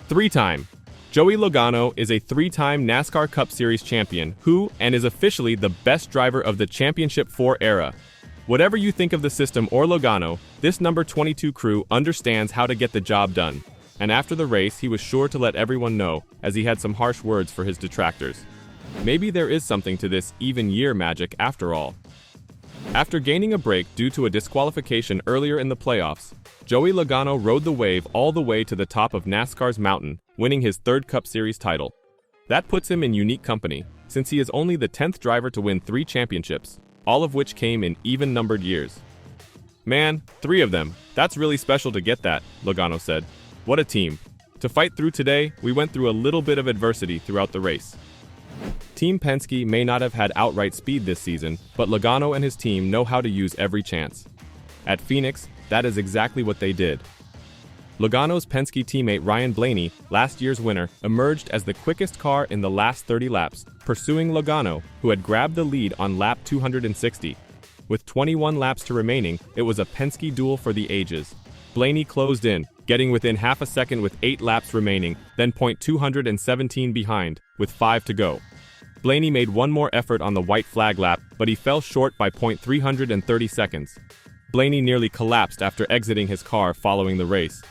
Three-time. Joey Logano is a three-time NASCAR Cup Series champion and is officially the best driver of the Championship 4 era. Whatever you think of the system or Logano, this number 22 crew understands how to get the job done. And after the race, he was sure to let everyone know, as he had some harsh words for his detractors. Maybe there is something to this even-year magic after all. After gaining a break due to a disqualification earlier in the playoffs, Joey Logano rode the wave all the way to the top of NASCAR's mountain, winning his third Cup Series title. That puts him in unique company, since he is only the 10th driver to win 3 championships, all of which came in even-numbered years. "Man, 3 of them. That's really special to get that," Logano said. "What a team. To fight through today, we went through a little bit of adversity throughout the race." Team Penske may not have had outright speed this season, but Logano and his team know how to use every chance. At Phoenix, that is exactly what they did. Logano's Penske teammate Ryan Blaney, last year's winner, emerged as the quickest car in the last 30 laps, pursuing Logano, who had grabbed the lead on lap 260. With 21 laps to remaining, it was a Penske duel for the ages. Blaney closed in, getting within half a second with 8 laps remaining, then .217 behind, with 5 to go. Blaney made one more effort on the white flag lap, but he fell short by .330 seconds. Blaney nearly collapsed after exiting his car following the race.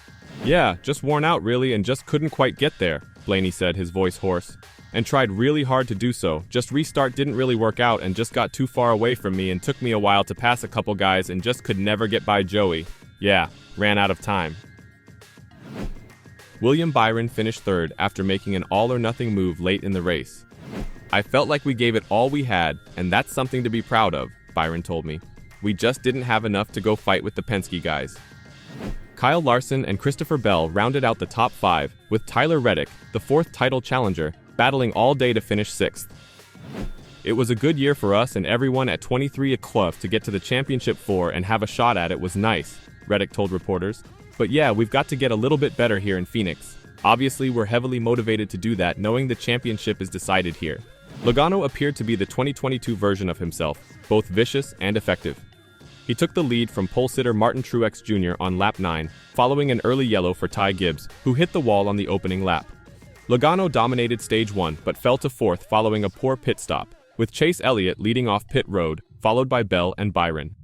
"Yeah, just worn out really and just couldn't quite get there," Blaney said, his voice hoarse. "And tried really hard to do so, just restart didn't really work out and just got too far away from me and took me a while to pass a couple guys and just could never get by Joey. Yeah, ran out of time." William Byron finished third after making an all-or-nothing move late in the race. "I felt like we gave it all we had, and that's something to be proud of," Byron told me. "We just didn't have enough to go fight with the Penske guys." Kyle Larson and Christopher Bell rounded out the top 5, with Tyler Reddick, the 4th title challenger, battling all day to finish 6th. "It was a good year for us and everyone at 23 Eclov to get to the Championship 4 and have a shot at it was nice," Reddick told reporters. "But yeah, we've got to get a little bit better here in Phoenix. Obviously, we're heavily motivated to do that, knowing the championship is decided here." Logano appeared to be the 2022 version of himself, both vicious and effective. He took the lead from pole sitter Martin Truex Jr. on lap 9, following an early yellow for Ty Gibbs, who hit the wall on the opening lap. Logano dominated stage 1 but fell to 4th following a poor pit stop, with Chase Elliott leading off pit road, followed by Bell and Byron.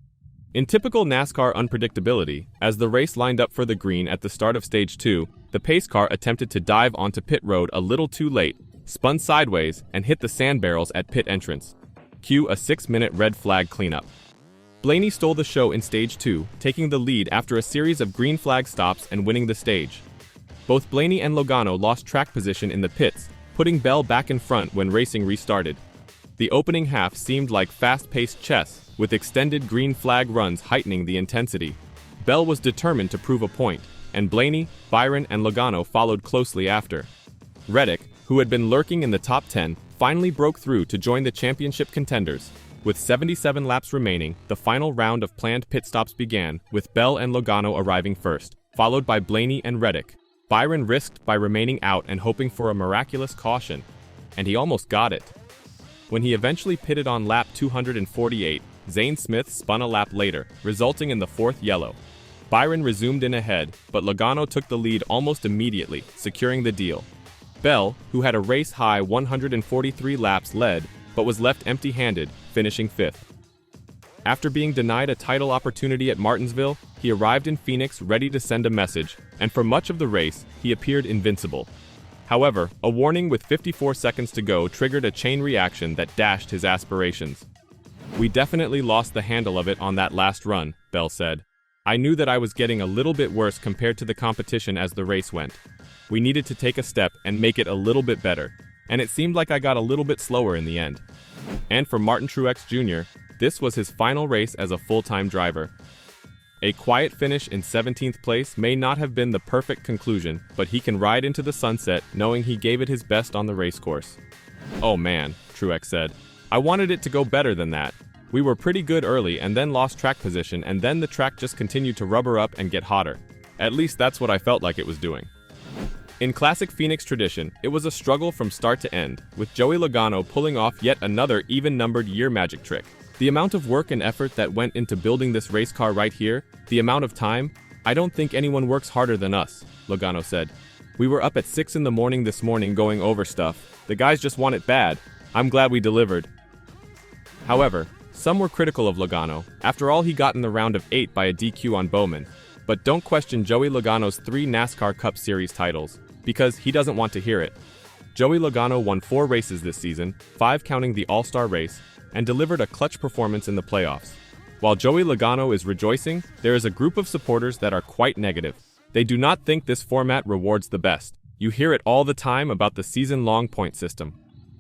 In typical NASCAR unpredictability, as the race lined up for the green at the start of stage 2, the pace car attempted to dive onto pit road a little too late, spun sideways, and hit the sand barrels at pit entrance. Cue a 6-minute red flag cleanup. Blaney stole the show in stage 2, taking the lead after a series of green flag stops and winning the stage. Both Blaney and Logano lost track position in the pits, putting Bell back in front when racing restarted. The opening half seemed like fast-paced chess, with extended green flag runs heightening the intensity. Bell was determined to prove a point, and Blaney, Byron, and Logano followed closely after. Reddick, who had been lurking in the top 10, finally broke through to join the championship contenders. With 77 laps remaining, the final round of planned pit stops began, with Bell and Logano arriving first, followed by Blaney and Reddick. Byron risked by remaining out and hoping for a miraculous caution, and he almost got it. When he eventually pitted on lap 248, Zane Smith spun a lap later, resulting in the 4th yellow. Byron resumed in ahead, but Logano took the lead almost immediately, securing the deal. Bell, who had a race-high 143 laps, led, but was left empty-handed, finishing 5th. After being denied a title opportunity at Martinsville, he arrived in Phoenix ready to send a message, and for much of the race, he appeared invincible. However, a warning with 54 seconds to go triggered a chain reaction that dashed his aspirations. "We definitely lost the handle of it on that last run," Bell said. "I knew that I was getting a little bit worse compared to the competition as the race went. We needed to take a step and make it a little bit better, and it seemed like I got a little bit slower in the end." And for Martin Truex Jr., this was his final race as a full-time driver. A quiet finish in 17th place may not have been the perfect conclusion, but he can ride into the sunset knowing he gave it his best on the racecourse. "Oh man," Truex said. "I wanted it to go better than that. We were pretty good early and then lost track position, and then the track just continued to rubber up and get hotter. At least that's what I felt like it was doing." In classic Phoenix tradition, it was a struggle from start to end, with Joey Logano pulling off yet another even-numbered year magic trick. The amount of work and effort that went into building this race car right here, the amount of time, I don't think anyone works harder than us, Logano said. We were up at 6 in the morning this morning going over stuff. The guys just want it bad. I'm glad we delivered. However, some were critical of Logano. After all, he got in the round of 8 by a DQ on Bowman. But don't question Joey Logano's 3 NASCAR Cup Series titles, because he doesn't want to hear it. Joey Logano won 4 races this season, 5 counting the All-Star race, and delivered a clutch performance in the playoffs. While Joey Logano is rejoicing, there is a group of supporters that are quite negative. They do not think this format rewards the best. You hear it all the time about the season-long point system.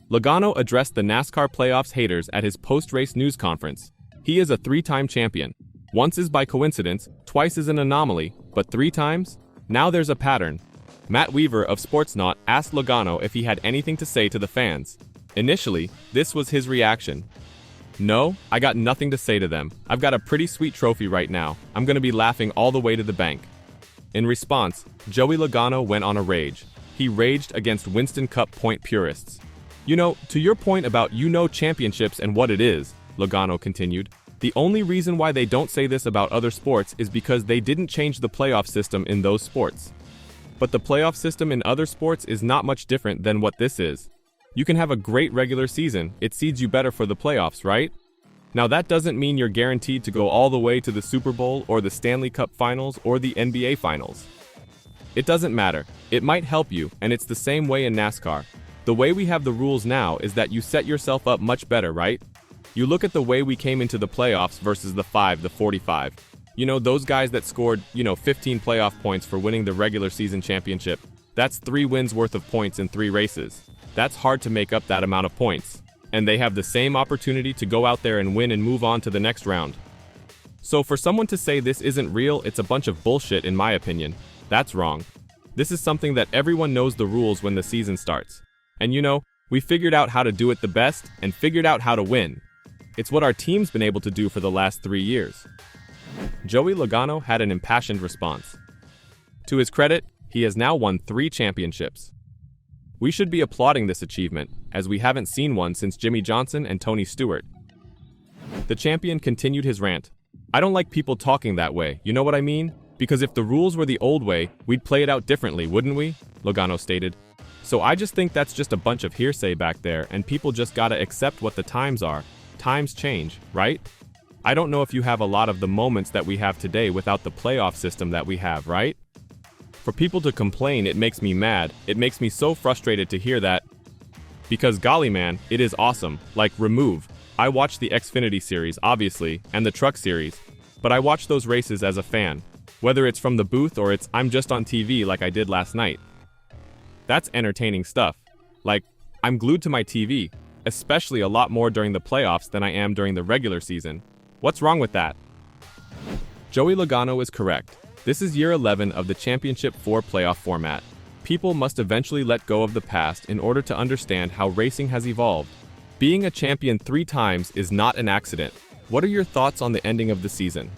Logano addressed the NASCAR playoffs haters at his post-race news conference. He is a 3-time champion. Once is by coincidence, twice is an anomaly, but 3 times? Now there's a pattern. Matt Weaver of Sportsnaut asked Logano if he had anything to say to the fans. Initially, this was his reaction. "No, I got nothing to say to them. I've got a pretty sweet trophy right now. I'm gonna be laughing all the way to the bank." In response, Joey Logano went on a rage. He raged against Winston Cup point purists. To your point about championships and what it is, Logano continued, the only reason why they don't say this about other sports is because they didn't change the playoff system in those sports. But the playoff system in other sports is not much different than what this is. You can have a great regular season, it seeds you better for the playoffs, right? Now that doesn't mean you're guaranteed to go all the way to the Super Bowl or the Stanley Cup Finals or the NBA Finals. It doesn't matter. It might help you, and it's the same way in NASCAR. The way we have the rules now is that you set yourself up much better, right? You look at the way we came into the playoffs versus the 45. Those guys that scored, 15 playoff points for winning the regular season championship. That's 3 wins worth of points in 3 races. That's hard to make up that amount of points. And they have the same opportunity to go out there and win and move on to the next round. So for someone to say this isn't real, it's a bunch of bullshit in my opinion. That's wrong. This is something that everyone knows the rules when the season starts. And we figured out how to do it the best and figured out how to win. It's what our team's been able to do for the last 3 years. Joey Logano had an impassioned response. To his credit, he has now won 3 championships. We should be applauding this achievement, as we haven't seen one since Jimmy Johnson and Tony Stewart. The champion continued his rant. "I don't like people talking that way, you know what I mean? Because if the rules were the old way, we'd play it out differently, wouldn't we?" Logano stated. "So I just think that's just a bunch of hearsay back there, and people just gotta accept what the times are. Times change, right? I don't know if you have a lot of the moments that we have today without the playoff system that we have, right? For people to complain, it makes me mad. It makes me so frustrated to hear that. Because golly man, it is awesome. Like, remove. I watched the Xfinity series, obviously, and the Truck series, but I watch those races as a fan. Whether it's from the booth or it's I'm just on TV like I did last night. That's entertaining stuff. Like, I'm glued to my TV, especially a lot more during the playoffs than I am during the regular season. What's wrong with that?" Joey Logano is correct. This is year 11 of the Championship 4 playoff format. People must eventually let go of the past in order to understand how racing has evolved. Being a champion 3 times is not an accident. What are your thoughts on the ending of the season?